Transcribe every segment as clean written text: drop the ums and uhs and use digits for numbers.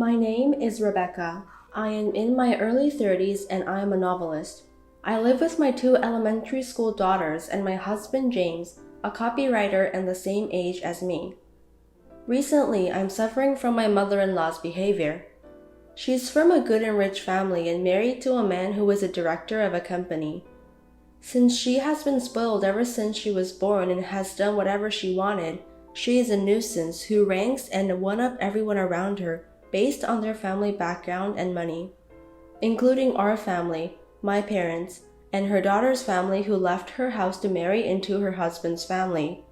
My name is Rebecca. I am in my early 30s and I am a novelist. I live with my two elementary school daughters and my husband James, a copywriter and the same age as me. Recently, I'm suffering from my mother-in-law's behavior. She's from a good and rich family and married to a man who is a director of a company. Since she has been spoiled ever since she was born and has done whatever she wanted, she is a nuisance who ranks and one-up everyone around her based on their family background and money, including our family, my parents, and her daughter's family who left her house to marry into her husband's family.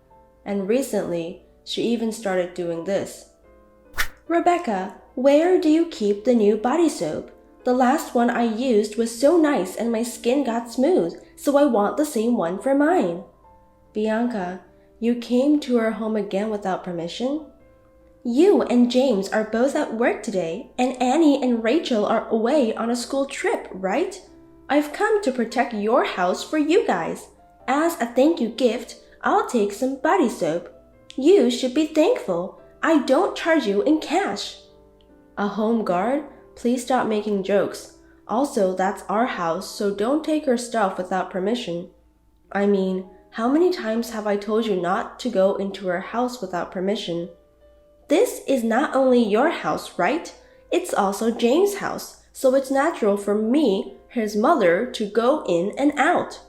And recently, she even started doing this. Rebecca, where do you keep the new body soap? The last one I used was so nice and my skin got smooth, so I want the same one for mine. Bianca, you came to our home again without permission? You and James are both at work today, and Annie and Rachel are away on a school trip, right? I've come to protect your house for you guys. As a thank you gift, I'll take some body soap. You should be thankful. I don't charge you in cash. A home guard? Please stop making jokes. Also, that's our house, so don't take her stuff without permission. I mean, how many times have I told you not to go into her house without permission? This is not only your house, right? It's also James' house, so it's natural for me, his mother, to go in and out.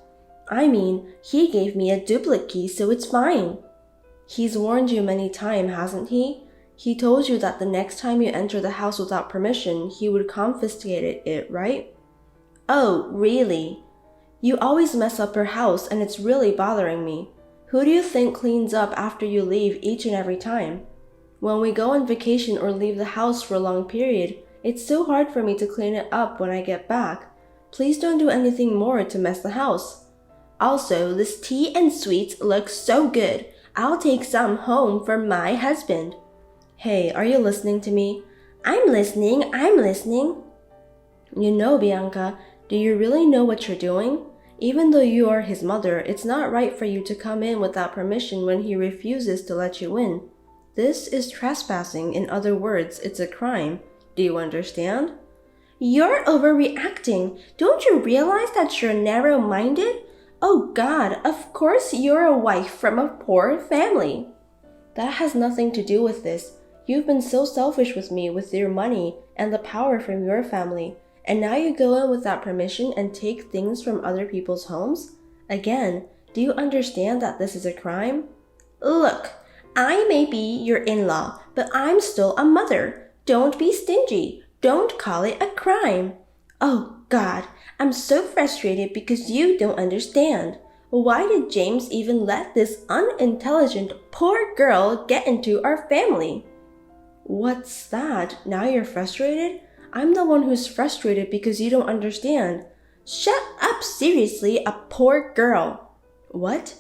I mean, he gave me a duplicate key, so it's fine. He's warned you many times, hasn't he? He told you that the next time you enter the house without permission, he would confiscate it, right? Oh, really? You always mess up her house and it's really bothering me. Who do you think cleans up after you leave each and every time? When we go on vacation or leave the house for a long period, it's so hard for me to clean it up when I get back. Please don't do anything more to mess the house. Also, this tea and sweets look so good. I'll take some home for my husband. Hey, are you listening to me? I'm listening. You know, Bianca, do you really know what you're doing? Even though you are his mother, it's not right for you to come in without permission when he refuses to let you in. This is trespassing. In other words, it's a crime. Do you understand? You're overreacting. Don't you realize that you're narrow-minded? Oh God, of course you're a wife from a poor family. That has nothing to do with this. You've been so selfish with me with your money and the power from your family, and now you go in without permission and take things from other people's homes? Again, do you understand that this is a crime? Look, I may be your in-law, but I'm still a mother. Don't be stingy. Don't call it a crime. Oh God, I'm so frustrated because you don't understand. Why did James even let this unintelligent, poor girl get into our family? What's that? Now you're frustrated? I'm the one who's frustrated because you don't understand. Shut up, seriously, a poor girl. What?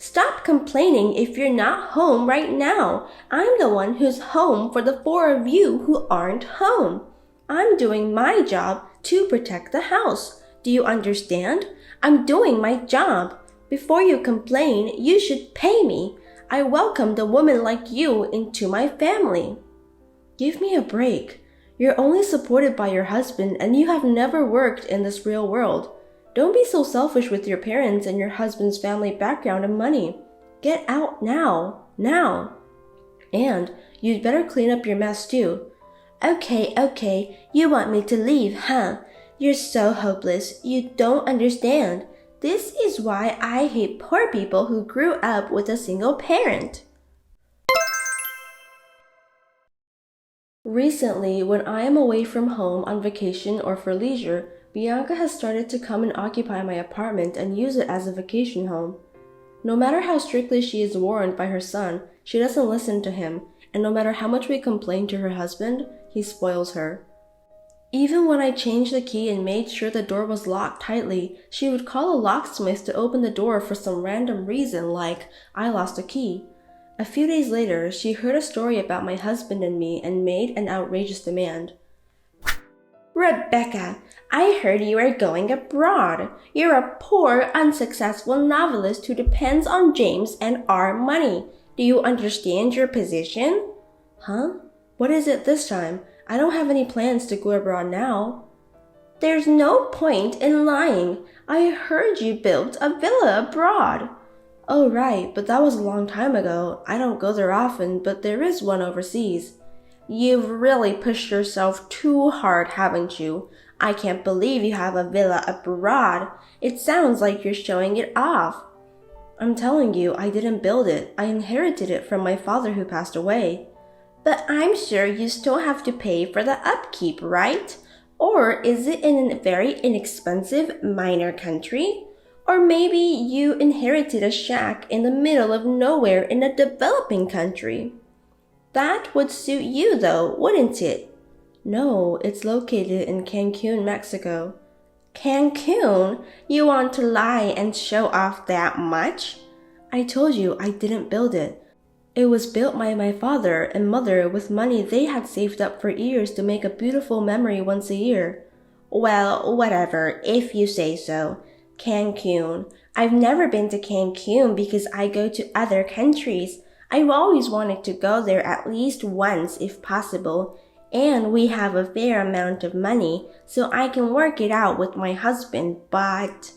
Stop complaining if you're not home right now. I'm the one who's home for the four of you who aren't home. I'm doing my job to protect the house. Do you understand? I'm doing my job. Before you complain, you should pay me. I welcomed a woman like you into my family. Give me a break. You're only supported by your husband and you have never worked in this real world. Don't be so selfish with your parents and your husband's family background and money. Get out now. And you'd better clean up your mess too. Okay, you want me to leave, huh? You're so hopeless. You don't understand. This is why I hate poor people who grew up with a single parent. Recently, when I am away from home on vacation or for leisure, Bianca has started to come and occupy my apartment and use it as a vacation home. No matter how strictly she is warned by her son, she doesn't listen to him, and no matter how much we complain to her husband, he spoils her. Even when I changed the key and made sure the door was locked tightly, she would call a locksmith to open the door for some random reason like, I lost a key. A few days later, she heard a story about my husband and me and made an outrageous demand. Rebecca, I heard you are going abroad. You're a poor, unsuccessful novelist who depends on James and our money. Do you understand your position? Huh? What is it this time? I don't have any plans to go abroad now. There's no point in lying. I heard you built a villa abroad. Oh, right, but that was a long time ago. I don't go there often, but there is one overseas. You've really pushed yourself too hard, haven't you? I can't believe you have a villa abroad. It sounds like you're showing it off. I'm telling you, I didn't build it. I inherited it from my father who passed away. But I'm sure you still have to pay for the upkeep, right? Or is it in a very inexpensive minor country? Or maybe you inherited a shack in the middle of nowhere in a developing country. That would suit you though, wouldn't it? No, it's located in Cancun, Mexico. Cancun? You want to lie and show off that much? I told you I didn't build it. It was built by my father and mother with money they had saved up for years to make a beautiful memory once a year. Well, whatever, if you say so. Cancun. I've never been to Cancun because I go to other countries. I've always wanted to go there at least once if possible, and we have a fair amount of money, so I can work it out with my husband, but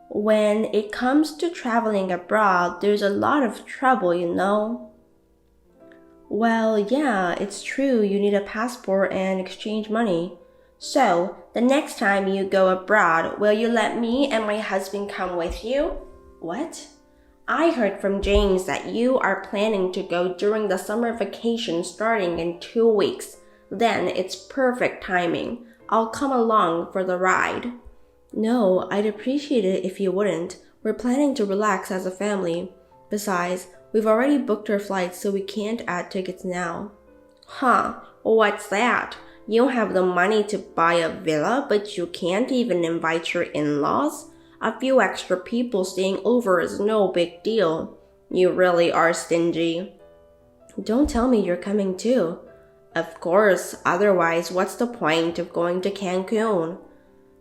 when it comes to traveling abroad, there's a lot of trouble, you know. Well, yeah, it's true you need a passport and exchange money. So, the next time you go abroad, will you let me and my husband come with you? What? I heard from James that you are planning to go during the summer vacation starting in 2 weeks. Then it's perfect timing. I'll come along for the ride. No, I'd appreciate it if you wouldn't. We're planning to relax as a family. Besides, we've already booked our flights, so we can't add tickets now. Huh, what's that? You have the money to buy a villa, but you can't even invite your in-laws? A few extra people staying over is no big deal. You really are stingy. Don't tell me you're coming too. Of course, otherwise what's the point of going to Cancun?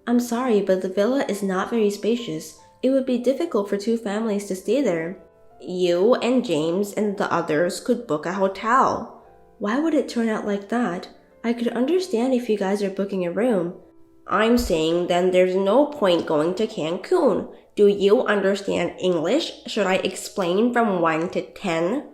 I'm sorry, but the villa is not very spacious. It would be difficult for 2 families to stay there. You and James and the others could book a hotel. Why would it turn out like that? I could understand if you guys are booking a room. I'm saying then there's no point going to Cancun. Do you understand English? Should I explain from 1 to 10?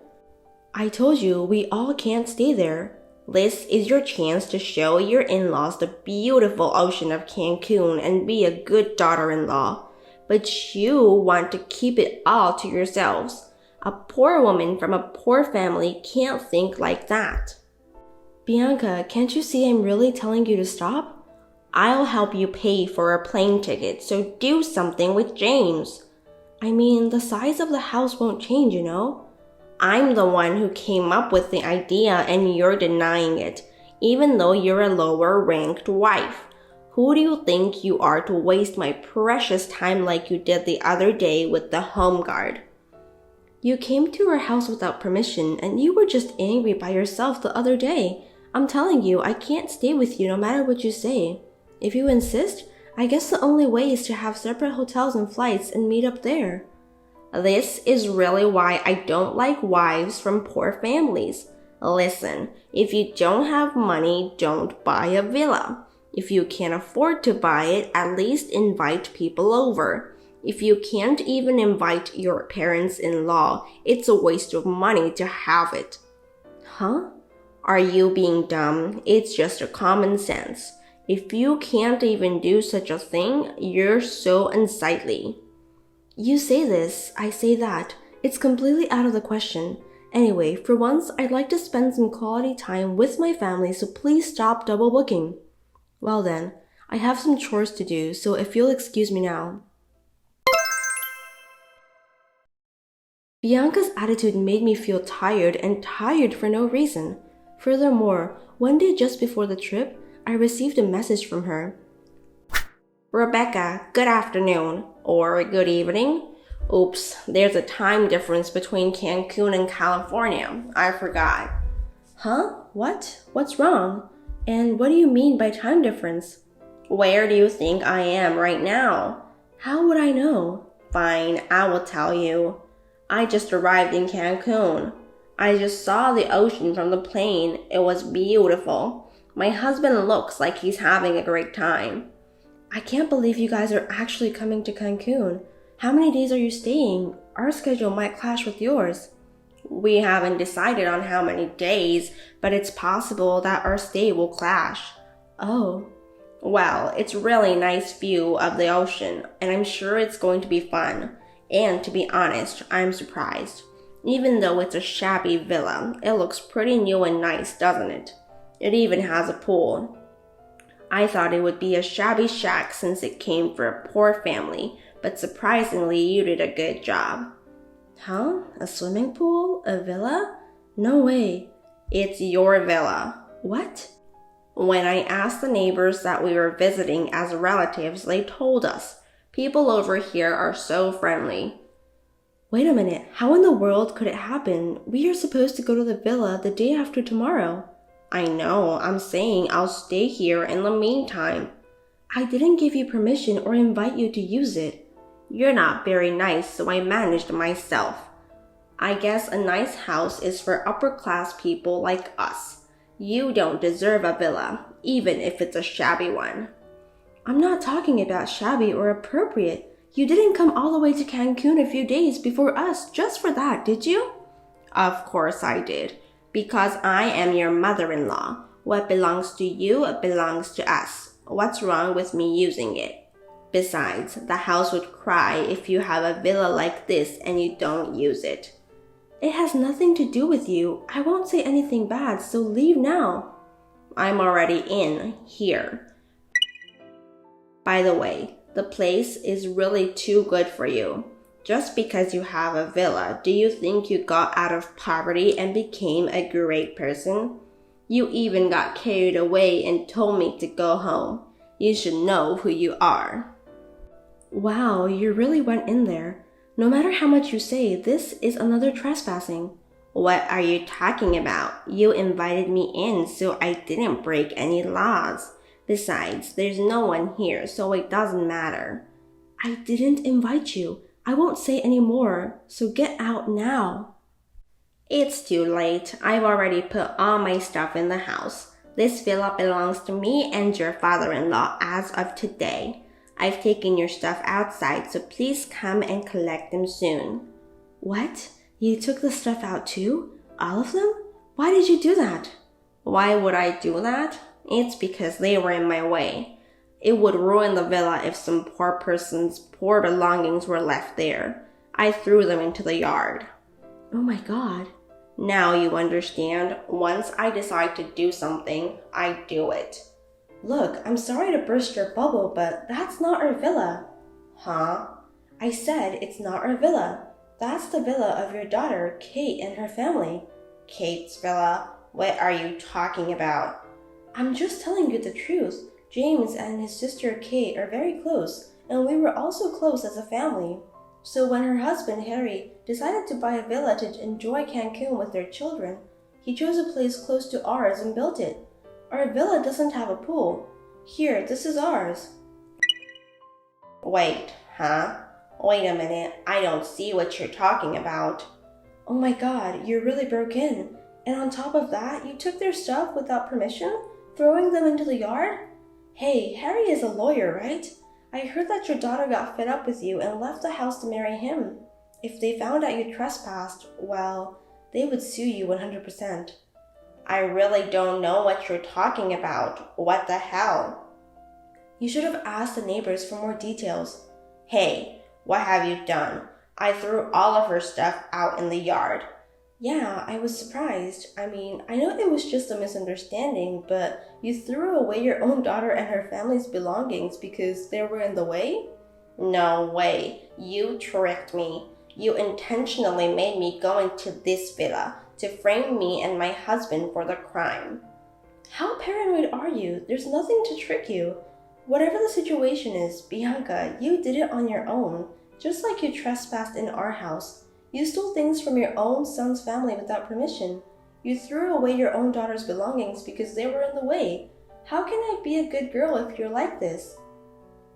I told you we all can't stay there. This is your chance to show your in-laws the beautiful ocean of Cancun and be a good daughter-in-law. But you want to keep it all to yourselves. A poor woman from a poor family can't think like that. Bianca, can't you see I'm really telling you to stop? I'll help you pay for a plane ticket, so do something with James. I mean, the size of the house won't change, you know? I'm the one who came up with the idea and you're denying it, even though you're a lower-ranked wife. Who do you think you are to waste my precious time like you did the other day with the home guard? You came to our house without permission, and you were just angry by yourself the other day. I'm telling you, I can't stay with you no matter what you say. If you insist, I guess the only way is to have separate hotels and flights and meet up there. This is really why I don't like wives from poor families. Listen, if you don't have money, don't buy a villa. If you can't afford to buy it, at least invite people over. If you can't even invite your parents-in-law, it's a waste of money to have it. Huh? Are you being dumb? It's just a common sense. If you can't even do such a thing, you're so unsightly. You say this, I say that. It's completely out of the question. Anyway, for once, I'd like to spend some quality time with my family, so please stop double booking. Well then, I have some chores to do, so if you'll excuse me now. Bianca's attitude made me feel tired and tired for no reason. Furthermore, one day just before the trip, I received a message from her. Rebecca, good afternoon, or good evening. Oops, there's a time difference between Cancun and California. I forgot. Huh? What? What's wrong? And what do you mean by time difference? Where do you think I am right now? How would I know? Fine, I will tell you. I just arrived in Cancun. I just saw the ocean from the plane. It was beautiful. My husband looks like he's having a great time. I can't believe you guys are actually coming to Cancun. How many days are you staying? Our schedule might clash with yours. We haven't decided on how many days, but it's possible that our stay will clash. Oh. Well, it's really nice view of the ocean, and I'm sure it's going to be fun. And to be honest, I'm surprised. Even though it's a shabby villa, it looks pretty new and nice, doesn't it? It even has a pool. I thought it would be a shabby shack since it came for a poor family, but surprisingly you did a good job. Huh? A swimming pool? A villa? No way. It's your villa. What? When I asked the neighbors that we were visiting as relatives, they told us, people over here are so friendly. Wait a minute, how in the world could it happen? We are supposed to go to the villa the day after tomorrow. I know, I'm saying I'll stay here in the meantime. I didn't give you permission or invite you to use it. You're not very nice, so I managed myself. I guess a nice house is for upper-class people like us. You don't deserve a villa, even if it's a shabby one. I'm not talking about shabby or appropriate. You didn't come all the way to Cancun a few days before us just for that, did you? Of course I did, because I am your mother-in-law. What belongs to you belongs to us. What's wrong with me using it? Besides, the house would cry if you have a villa like this and you don't use it. It has nothing to do with you. I won't say anything bad, so leave now. I'm already in here. By the way, the place is really too good for you. Just because you have a villa, do you think you got out of poverty and became a great person? You even got carried away and told me to go home. You should know who you are. Wow, you really went in there. No matter how much you say, this is another trespassing. What are you talking about? You invited me in, so I didn't break any laws. Besides, there's no one here, so it doesn't matter. I didn't invite you. I won't say any more, so get out now. It's too late. I've already put all my stuff in the house. This villa belongs to me and your father-in-law as of today. I've taken your stuff outside, so please come and collect them soon. What? You took the stuff out too? All of them? Why did you do that? Why would I do that? It's because they were in my way. It would ruin the villa if some poor person's poor belongings were left there. I threw them into the yard. Oh my God. Now you understand. Once I decide to do something, I do it. Look, I'm sorry to burst your bubble, but that's not our villa. Huh? I said it's not our villa. That's the villa of your daughter, Kate, and her family. Kate's villa? What are you talking about? I'm just telling you the truth. James and his sister Kate are very close, and we were also close as a family. So when her husband, Harry, decided to buy a villa to enjoy Cancun with their children, he chose a place close to ours and built it. Our villa doesn't have a pool. Here, this is ours. Wait, huh? Wait a minute, I don't see what you're talking about. Oh my God, you really broke in. And on top of that, you took their stuff without permission, throwing them into the yard? Hey, Harry is a lawyer, right? I heard that your daughter got fed up with you and left the house to marry him. If they found out you trespassed, well, they would sue you 100%. I really don't know what you're talking about. What the hell? You should have asked the neighbors for more details. Hey, what have you done? I threw all of her stuff out in the yard. Yeah, I was surprised. I mean, I know it was just a misunderstanding, but you threw away your own daughter and her family's belongings because they were in the way? No way. You tricked me. You intentionally made me go into this villa to frame me and my husband for the crime. How paranoid are you? There's nothing to trick you. Whatever the situation is, Bianca, you did it on your own, just like you trespassed in our house. You stole things from your own son's family without permission. You threw away your own daughter's belongings because they were in the way. How can I be a good girl if you're like this?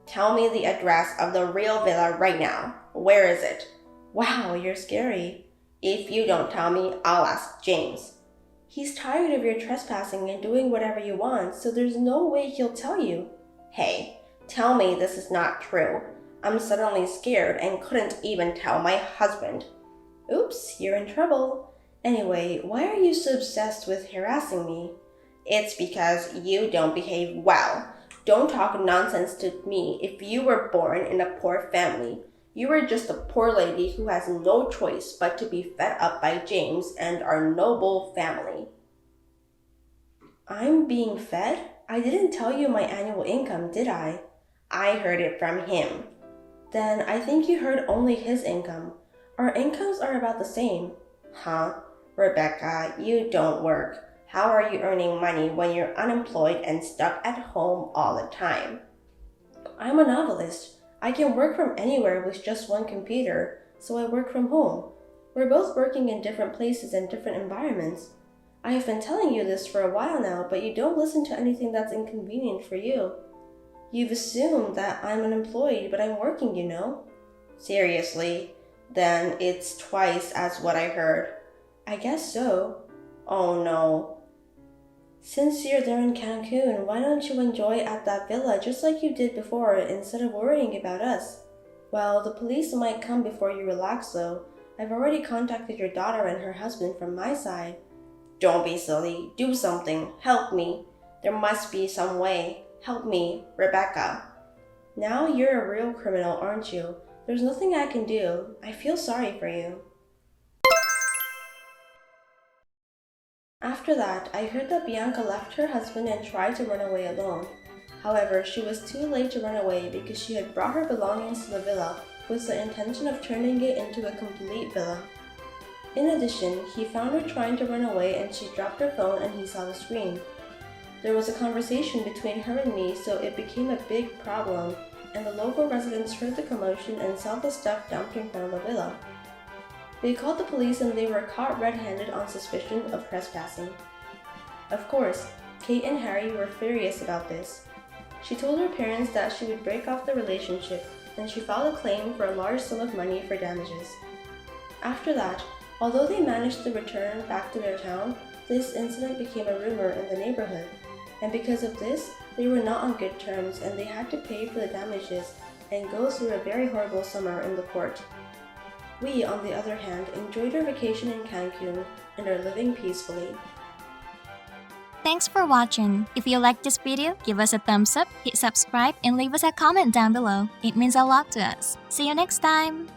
Tell me the address of the real villa right now. Where is it? Wow, you're scary. If you don't tell me, I'll ask James. He's tired of your trespassing and doing whatever you want, so there's no way he'll tell you. Hey, tell me this is not true. I'm suddenly scared and couldn't even tell my husband. Oops, you're in trouble. Anyway, why are you so obsessed with harassing me? It's because you don't behave well. Don't talk nonsense to me if you were born in a poor family. You are just a poor lady who has no choice but to be fed up by James and our noble family. I'm being fed? I didn't tell you my annual income, did I? I heard it from him. Then I think you heard only his income. Our incomes are about the same. Huh? Rebecca, you don't work. How are you earning money when you're unemployed and stuck at home all the time? I'm a novelist. I can work from anywhere with just one computer, so I work from home. We're both working in different places and different environments. I have been telling you this for a while now, but you don't listen to anything that's inconvenient for you. You've assumed that I'm unemployed, but I'm working, you know. Seriously? Then it's twice as what I heard. I guess so. Oh no. Since you're there in Cancun, why don't you enjoy at that villa just like you did before instead of worrying about us? Well, the police might come before you relax though. I've already contacted your daughter and her husband from my side. Don't be silly. Do something. Help me. There must be some way. Help me, Rebecca. Now you're a real criminal, aren't you? There's nothing I can do. I feel sorry for you. After that, I heard that Bianca left her husband and tried to run away alone. However, she was too late to run away because she had brought her belongings to the villa with the intention of turning it into a complete villa. In addition, he found her trying to run away and she dropped her phone and he saw the screen. There was a conversation between her and me, so it became a big problem, and the local residents heard the commotion and saw the stuff dumped in front of the villa. They called the police and they were caught red-handed on suspicion of trespassing. Of course, Kate and Harry were furious about this. She told her parents that she would break off the relationship, and she filed a claim for a large sum of money for damages. After that, although they managed to return back to their town, this incident became a rumor in the neighborhood, and because of this, they were not on good terms and they had to pay for the damages and go through a very horrible summer in the court. We, on the other hand, enjoyed our vacation in Cancun and are living peacefully. Thanks for watching. If you liked this video, give us a thumbs up, hit subscribe, and leave us a comment down below. It means a lot to us. See you next time!